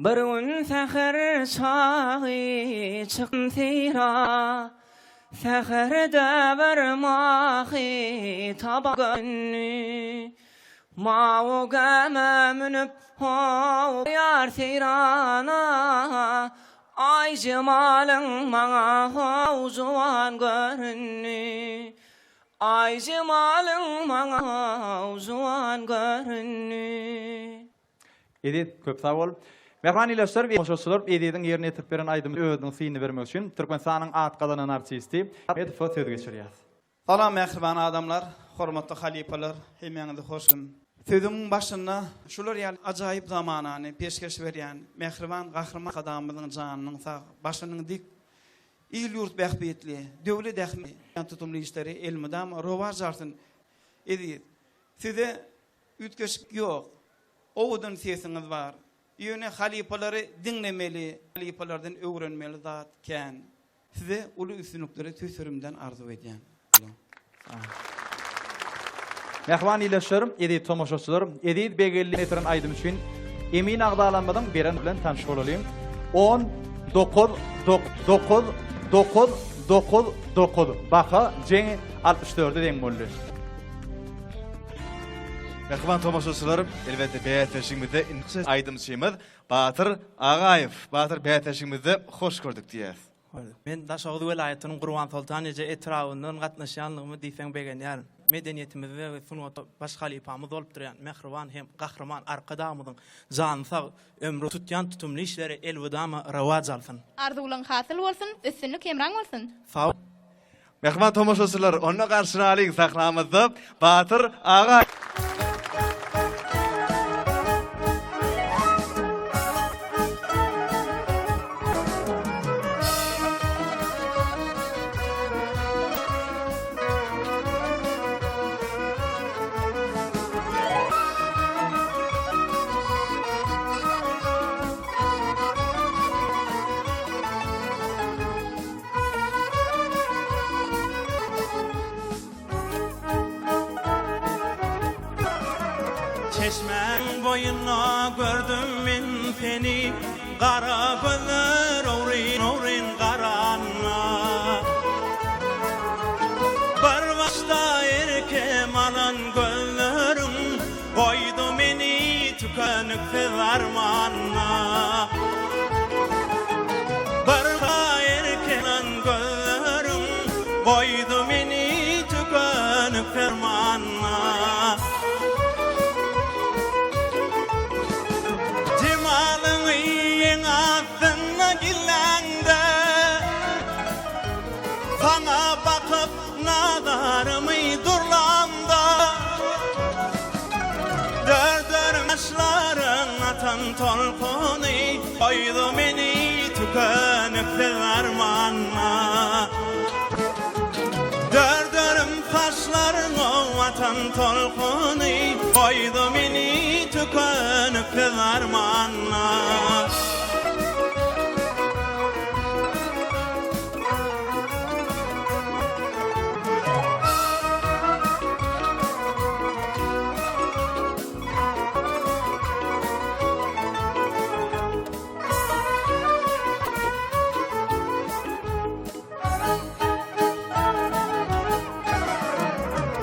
Bir gün seher çağı çıktım tira, seherde vermahi tabağını, ma'u gama münüp ho yar tirana, ay cemalın bana hauzuan görünü, ay cemalın bana hauzuan görünü. Edit köp sağ ol. Mehran ileşler ve hoşçakalın. Edit'in yerine getirip beren aydın öğüdün siyini vermek için Türkmenistan'ın at kazanan artisti Ahmet Fatih geçiriyor. Salam mehriban adamlar, hormatly halipalar, hemeňizi hoşgün. Sözüň başynda şular ýaly ajaýyp zamanany peşkeş berýän mehriban gahrman adamymyň janynyň sag, başynyň dik, il ýurt bähbetli, döwlet ähmi tutumly işleri elmidam rowaj jartyn edip. Size ütkeşik ýok. Owudun sesiňiz bar. Ýöne halipalary dinlemeli, halipalardan öwrenmeli zat kän. Size uly üstünlükleri tüsürümden arzu edýän. Mehman ileşlerim, edit tomoşaçylar, edit begelli etiren aydym üçin emin agdalanmadan beren bilen tanış bolalım. 10 9 9 9 9 9 baka jeň 64-de deň boldy. Mehman tomoşaçylarym, elbetde bäýteşigimizde aýdymçymyz Batyr Agaýew. Batyr bäýteşigimizde hoş gördük diýär. Men Daşoğlu welaýatynyň Gurban Sultan eje etrawyndan gatnaşanlygymy diýsem begenýär. Medeniýetimizde we sunwata baş halipamyz bolup durýan mehriban hem gahrman arkadamyň jany sag ömrü tutýan tutumly işleri elwedama rawaj alsyn. Arzuwlaryň hasyl bolsun, üstünlük hemraň bolsun. Sağ. Mehman tomoşaçylar, onda garşyna alyň sahnamyzda Batyr Agaýew. Çeşmen boyuna gördüm men seni, qara gözler orin qaranna. Bir başta erkem alan gözlerim, koydu meni tükönüksiz armanna. Bir başta erkem alan gözlerim, koydu meni tükönüksiz armanna. Sana bakıp nazarımı durlanda, dördür yaşların atan tolkunu, koydu beni tükönüksiz armanna. Dördürüm saçların o atan tolkunu, koydu beni tükönüksiz armanna.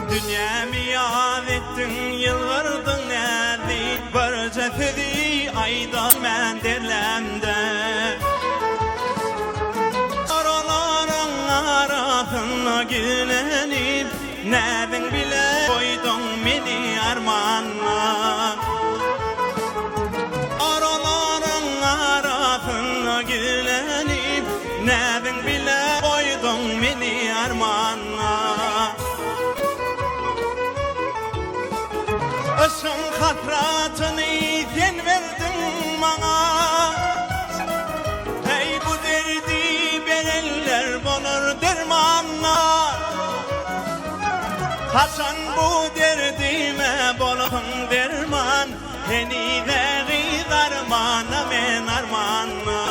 Dünyami yad ettin, yılgırdın nädi, bir cefedi aydan men derlemde. Araların arasına gilenip, nädin bile koydun meni armanna. Araların arasına gilenip, nädin bile koydun meni armanna. Işın hatratını sen verdin bana, hey bu derdi berenler bulur dermanla. Haçan bu derdime bulun derman, heni veri darmana men armanla.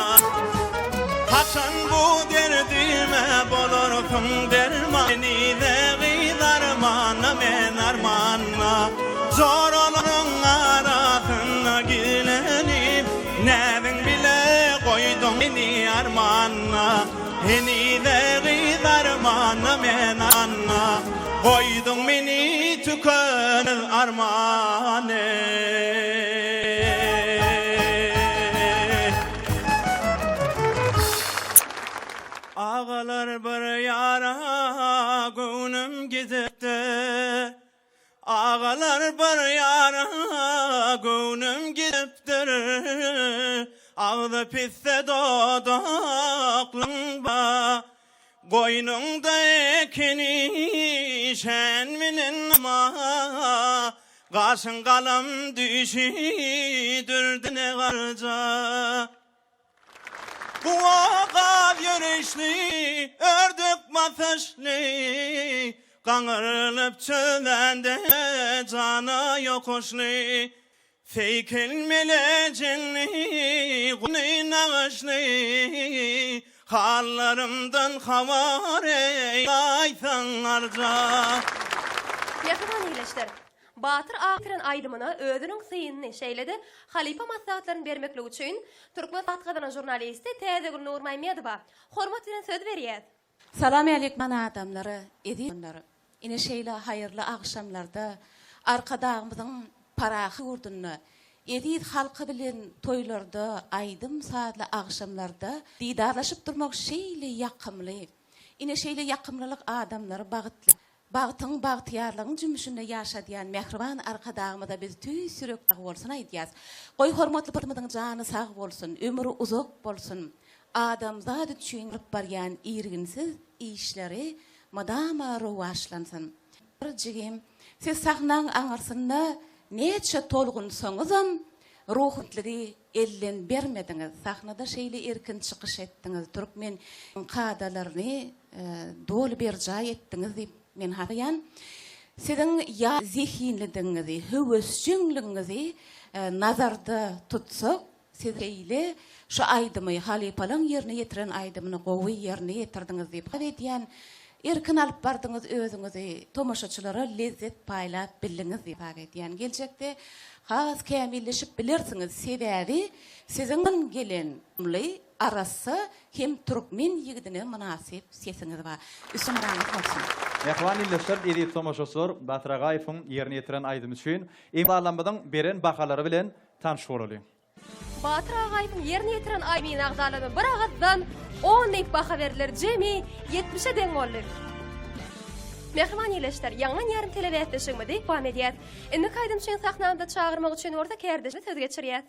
Haçan bu derdime bulursun derman, heni veri darmana men armanla. Zor olurun arasına gilenip, nevin meni armanna, heni de gıdarmanna men anna. Koydun meni tükönül armane. Ağalar bir yara gönlüm gidipti. Ağalar bir yara gönlüm gidiptir. Ağda pisse dodaklın ba. Koynunda ekini şen minin ama. Kaşın kalım düşüdürdü ne garca. Bu ağav yürüyüşlü, ördük matışlı, kanırılıp çölende cana yokuşlu. Feykil melecinli, guni nağışlı, hallarımdan havar eylaytan arca. Yakıman iyileşler. Batır Ağtır'ın aydımına ödünün sıyınını şeyledi. Halipa maslahatlarını vermekle üçün Türkmen Atkadana jurnalisti Tezegül Nur Maymedova hormat bilen söz beriyet. Salam aleykum adamları, ediyonları. Ine şeyle hayırlı akşamlarda arkadağımızın paraxı urdunna. Ediyit halkı bilen toylarda, aydım saatli akşamlarda didarlaşıp durmak şeyle yakımlı. Ine şeyle yakımlılık adamları bağıtlı. Bağıtın bağıtıyarlığın cümüşünde yaşadiyan mehriban arkadağımıda biz tüy sürük olsun aydiyaz. Koy hormatlı batımızın canı sağ olsun, ömrü uzak bolsun. Adam zadı çünürüp baryan irginsiz işleri madama ruvaşlansın. Cigim, siz sahnan ağırsında neçe tolgun soňuzam ruhutlygy elden bermediniz. Sahnada şeýle erkin çykyş etdiňiz. Türkmen kadalaryny dol bir jaý etdiňiz diýip men haýan. Siziň ya zihinlidiňizi, höwesçiňligiňizi nazarda tutsak, siz şu aydymy halipalyň ýerine ýetiren aydymyny gowy ýerine ýetirdiňiz diýip haýdýan. Erkin alıp bardınız özünüzü tomoşaçılara lezzet paylap bildiniz diye haýdýan. Gelecekde has kämilleşip bilirsiniz sebäbi sizin gelen arası hem Türkmen ýigidine münasip sesiniz var. Üsümranyz bolsun. Ýakwan illeşler edip tomoşaçylar Batyr Agaýewiň ýerine ýetiren aýdym üçin imzalanmadan beren bahalary bilen tanış bolalım. Batyr Agaýewiň ýerine ýetiren aýdymyň agdalamy bir agazdan 10 nep baha beriler, jemi 70'e deň boldy. Mehriban ýerleşler, ýaňlan ýarym telewiziýasynda dowam edýär. Indi kaýdym üçin sahnamda çağırmak üçin orada kärdeşini söz geçirýär.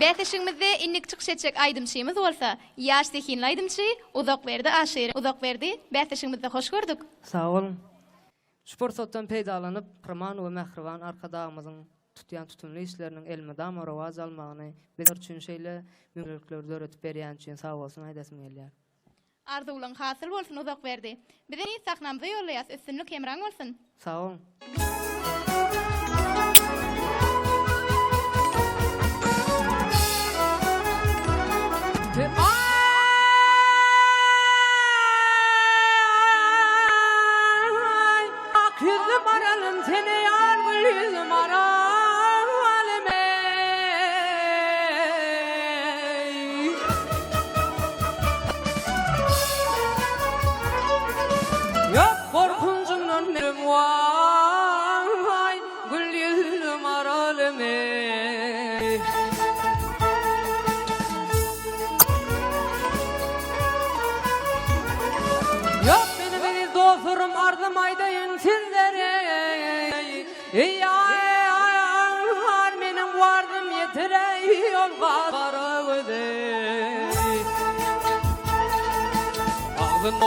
Bäteşiňizde innik çykyş etjek aýdymçymyz bolsa, ýaş zehinli aýdymçy Uzakberdi Aşyr. Uzakberdi, bäteşiňizde hoş gördük. Sağ olun. Spor sotdan peýdalanyp, Qurman we Mehriban arkadağymyzyň tutýan tutumly işleriniň elmedam rawaz almagyny biz üçin şeýle mümkinlikler döretip berýän üçin sağ bolsun aýdasym gelýär. Arzuwlaň hasyl bolsun Uzakberdi. Bizi sahnamda ýollaýas, üstünlük hemraň bolsun. Sağ olun.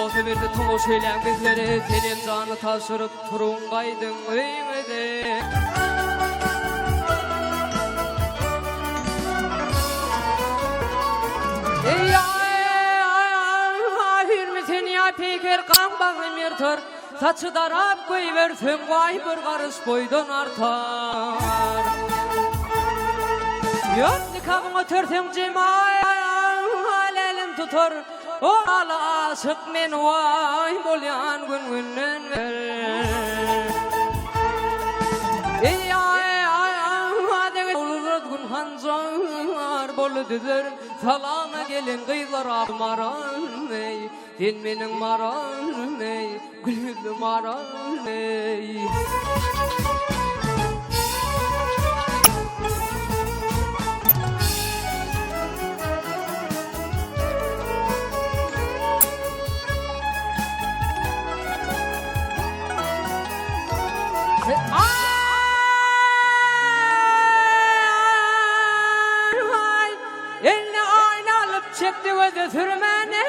Ağzın berdi tomoş eýlen bizleri, telem jany taşyryp turun gaýdyň öýüňde. Hürmeten ýa peker gaň bagly mertir, saçy darap goýbersen goý bir garys boýdan artar. Ýok nikabyňa törteň jemaý elin tutar. O aşık men vay bolyan gün-günden ey ay adege ulur gün han yolu düzer salana gelin kıylar maran ey sen menin maran ey gülüzlü maran ey Eline ayna alıp çekti ve sürmene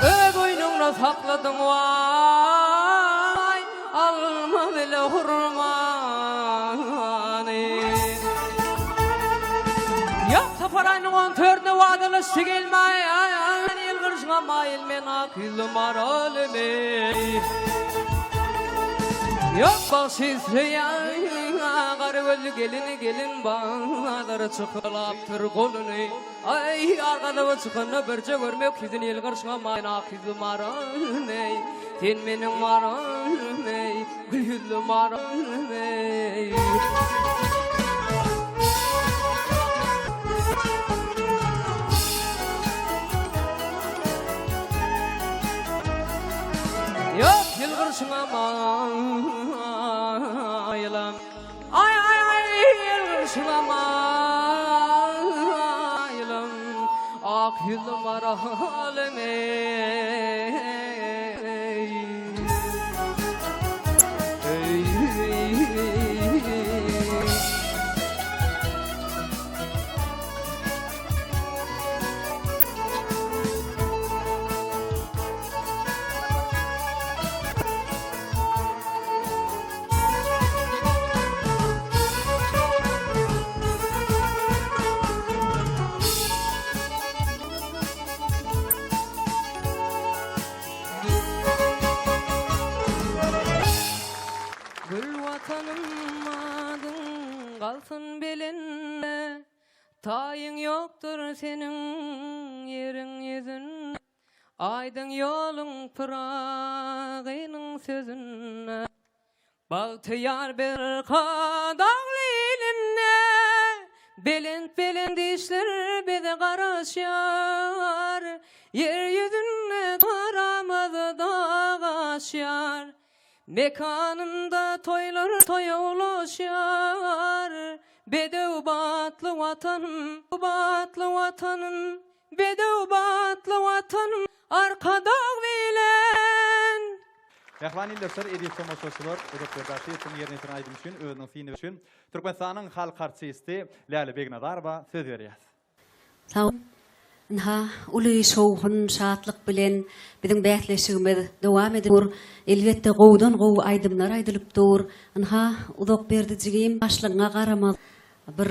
Ö boynuna sakladım vay alma bile hurmanı Yoksa paranın 14'üne vadalışı gelmeye Yılgırışma mayil men akılım aralımı Yok başısı yan Karıvöllü gelin bağları çıkılaptır kolunu Ay arkada çıkını birce görmek yüzün yılgırışma mayil akılım aralımı Sen benim aralımı gülüm aralımı Yok yılgırışma mayılam Ay yılgırışma mayılam Ak yılım aralım Gül vatanım adın kalsın belinle Tayın yoktur senin yerin yüzün Aydın yolun pırağının sözünle Baltıyar bir kadağlı elinle Belin dişler bede karaşyar Yeryüzünle taramazı dağ aşyar Mekanında toylar toya ulaşar Bedeubatlı vatanım Bedeubatlı vatanım Arkada bilen Mehman ildeşler edip tomoşoşular edeplerdaşı için yerine yetiren aydım üçün özünün fiyini üçün Türkmenistan'ın halk artisti Lale Begnadarba söz veriyaz. Sağ olun. Nha ulu şoğun şatlık bilen bizim bähleşigimiz dowam ediyor. Elbette gowdan gow aydymlar aydılıp dur. Nha uzak berdijigim başlygyna garamaz. Bir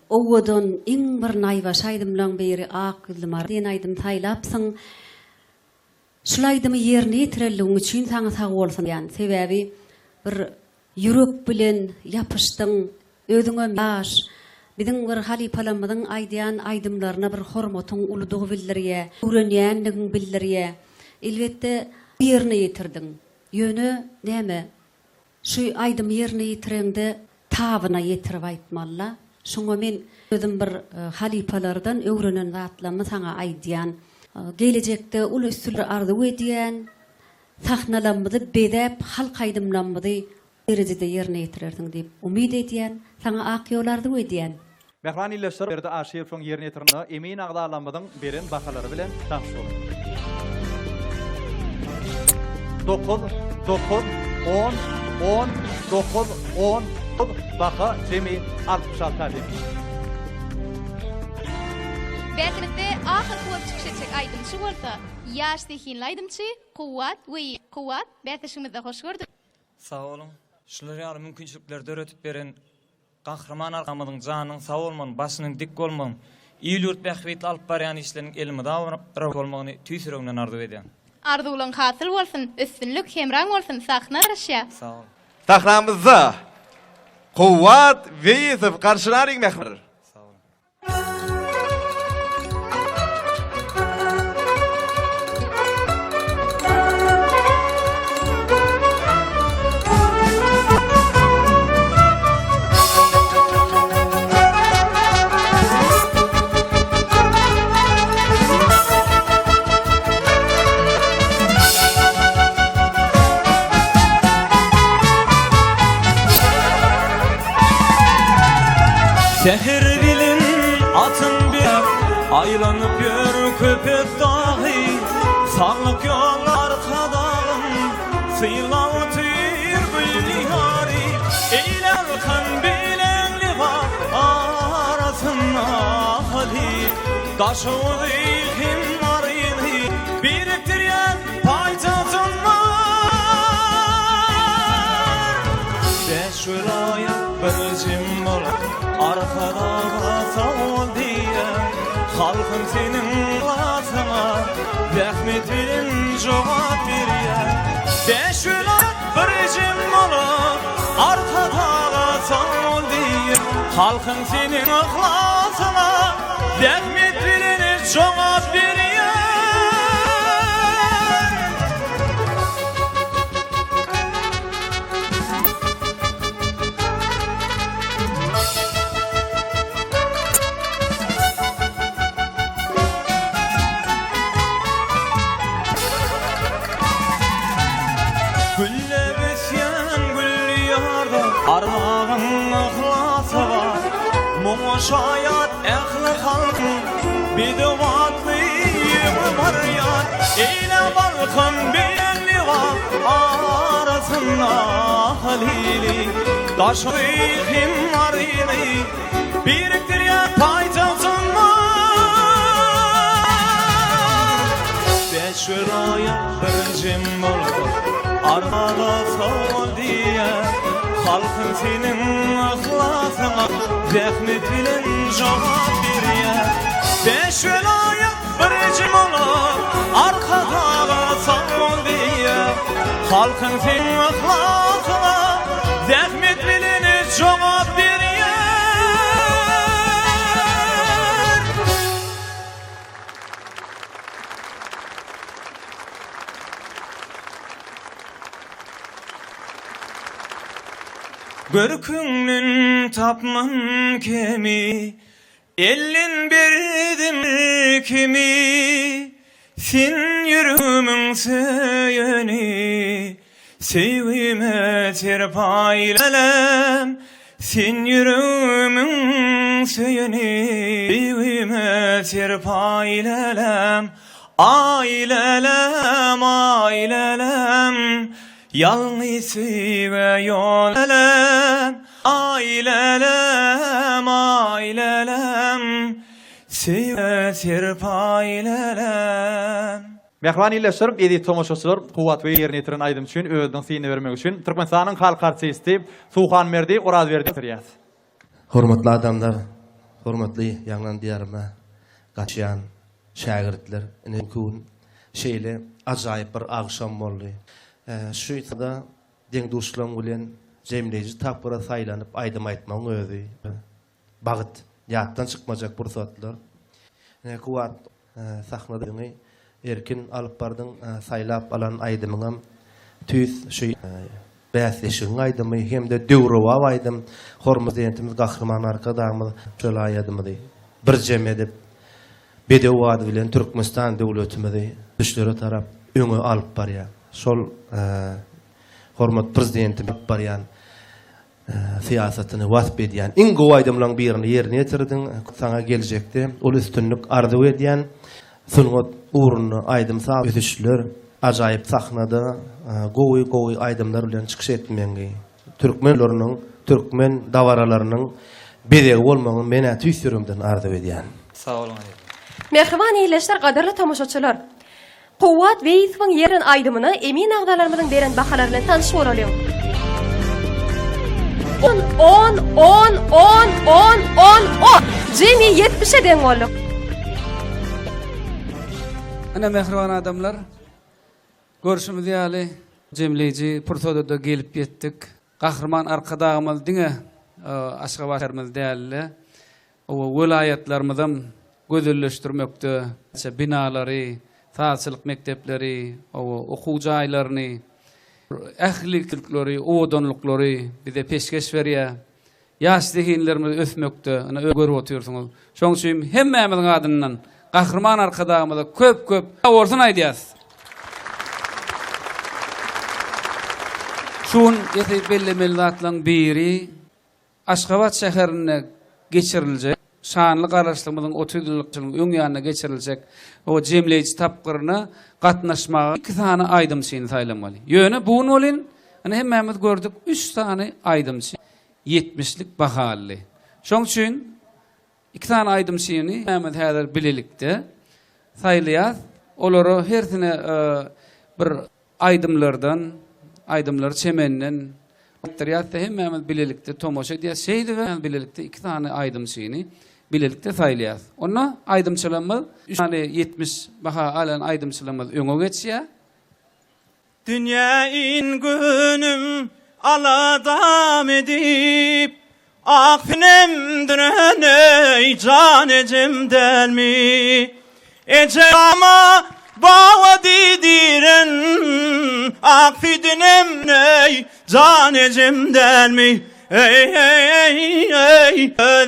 owadan iň bir naýbaş aydymlaryň biri akylmar. Den aydym taýlapsyň. Şulaýdymy ýerine ýetirelligiň üçin saňa sag bolsun ýani. Sebäbi bir ýürek bilen ýapyşdyň, özüňe ýaş. Bizim bir halipalamyň aýdýan aydymlaryna bir hormatyň uludygy bildirýär, öwrenýändigiň bildirýär. Elbette ýerine ýetirdiň. Ýöne näme? Şu aydym ýerine ýetirende tabyna ýetirip aýtmalla. Şoňa men özüm bir halipalardan öwrenen zatlamy saňa aýdýan. Gelecekde ulu üstüler arzu edýän, sahnalanmady bedep halk aydymlanmady derecede ýerine ýetirerdiň diýip umyd edýän, saňa ak ýol arzu edýän. Mehman ildeşler berde aşyr şoň ýerine ýetirende emin agdalanmadyň beren bakalary bilen tanış bolun. 9 10 9 10 baka jemi 66 adım. Betimizde ahir kuwat çıkışacak aydımçı bolsa, yaş dehin aydımçı, kuwat, betişimizde hoş gördük. Sağ olun. Şular ýaly mümkinçilikler döretip beren Gahraman arkamyň janyň sag bolmagyny, başynyň dik bolmagyny, ýylyrt bähwet alyp barýan işleriň elime dawrap bolmagyny tüýsüregden arzu edýän. Arzu bolan hasyl bolsun, üstünlük hemraň bolsun, sahna arşa. Sağ ol. Sahnamyzda Kuwat Veýesow garşylaryň mehmer. Şehir bilin atın bir aylanıp yör köpek dahi sağlık yollar kadalım sıyla otur gülnihari eyle alkan bilenli var arasına hali taşı uzayım arayını biriktiren paytasın var beş ülaya bölcüm olur arkada sağ diye halkın senin klasına rahmet verin cevap veriye beş ülak biricim olur arkada sağ diye halkın senin klasına rahmet verin cevap veriye Gülle besyen gülli yarda armağın ıhlası var Muğuş hayat ehli halkın bir de vatlı var yar Eyle balkın belli var arasında halili Taşı ihim arili biriktir ya paytasın var Beş üraya biricim olur Armağına sağ diye halkın senin ıhlasına rahmet bilen cevap veriye beş velaya biricim olur arkada sağ diye halkın senin ıhlasına rahmet bilen cevap veriye Görkünün tapman kemi Ellin birdim kimi Sin yürümün söyeni Sevime terpaylelem Sin yürümün söyeni Sevime terpaylelem Ailelem ailelem Yalnız ve yol elem ailelem ailelem Sive sirpailelem Mehman illeşir, edi tomoşaçylar, kuwat we ýerine ýetiren aýdym üçin, özüň syny bermek üçin Türkmenistanyň halk artisti Suhan Merdi oraz berdi ýa. Hormatly adamlar, hormatly ýanglan diýaryma gaçýan şagirdler, mümkin şeýle ajaýyp bir agşam boldy. Şu ýa-da deň duşlaryň bilen jemleýiji tapyra saýlanyp aýdym aýtmagyň özi bagyt ýatdan çykmajak pursatlar. Kuwat sahnadaňy erkin alyp bardyň saýlap alan aýdymyňam tüýs şu bäsleşiň aýdymy hemde döwrewa aýdym hormat edentimiz gahrman arkadaşymyz şol aýdymy bir jem edip bedewat bilen Türkmenistan döwletimizi düşlere tarap öňe alyp barýar. Şol hormat prezidentimiz barýan siyasatyny wasp edýän iň gowy aýdymlaryň birini ýerine ýetirdiň. Saňa geljekde ol üstünlük arzu edýän sungat uğruna aýdym sağ ötüşler ajaýyp sahnada gowy aýdymlar bilen çykyş etmeňi türkmenläriniň türkmen dawaralarynyň bedegi bolmagyny mene tüýsürümden arzu edýän. Sağ olun. Mehriban eýleşler, gaderli tamaşaçylar. Kuwat Weýswiň ýerin aýdymyny emin agdalarymyzyň beren bahalar bilen tanyşyp bolalım. 10 Jemi 70'e den boldy. Ana mehriban adamlar, görüşümüz ýaly jemleýiji pursatda gelip ýetdik. Gahrman arkadagymyz diňe Aşgabatlarymyz dälle. O welayatlarymyzdan gözelleşdirmekde, binalary, sağçylyk mektepleri, okuw jaýlaryny, ähliklikleri, odanlyklary bize peşkeş berýär. Ýaş dehinlerimiz ösmekde, ana görüp oturýarsyňyz. Şoň üçin hemmämiziň adyndan Gahrman arkadagymyza köp bolsun aýdýas. Şun ýetip bellemeli zatlaryň biri Aşgabat şäherine geçirilecek. Şanlı garaşlymyzyň 30 ýyllyk öň ýanyna geçiriljek o jemleýici tapgyryna gatnaşmaga 2 tane aýdymçyny saýlamaly. Ýöne bugun bolin, hani hemmemiz gördük 3 tane aýdymçy 70'lik bahaly. Şoň üçin 2 tane aýdymçyny hemmemiz häzir bilelikde saýlaýar. Olary hertine bir aýdymlar çemenden Ýa-da hemmemiz bilelikde tomoşa diýär. Şeýdi we bilelikde 2 tane aýdymçyny bilelikde saýlaýar. Onu aýdymçylarymyz 3 tane 70 baha alan aýdymçylarymyz öňe geçýär. Dünya in günüm aladam edip Akfinem döney can ecemden mi Ecama bawa didiren Akfidinem ney can ecemden mi Ey ey ey ey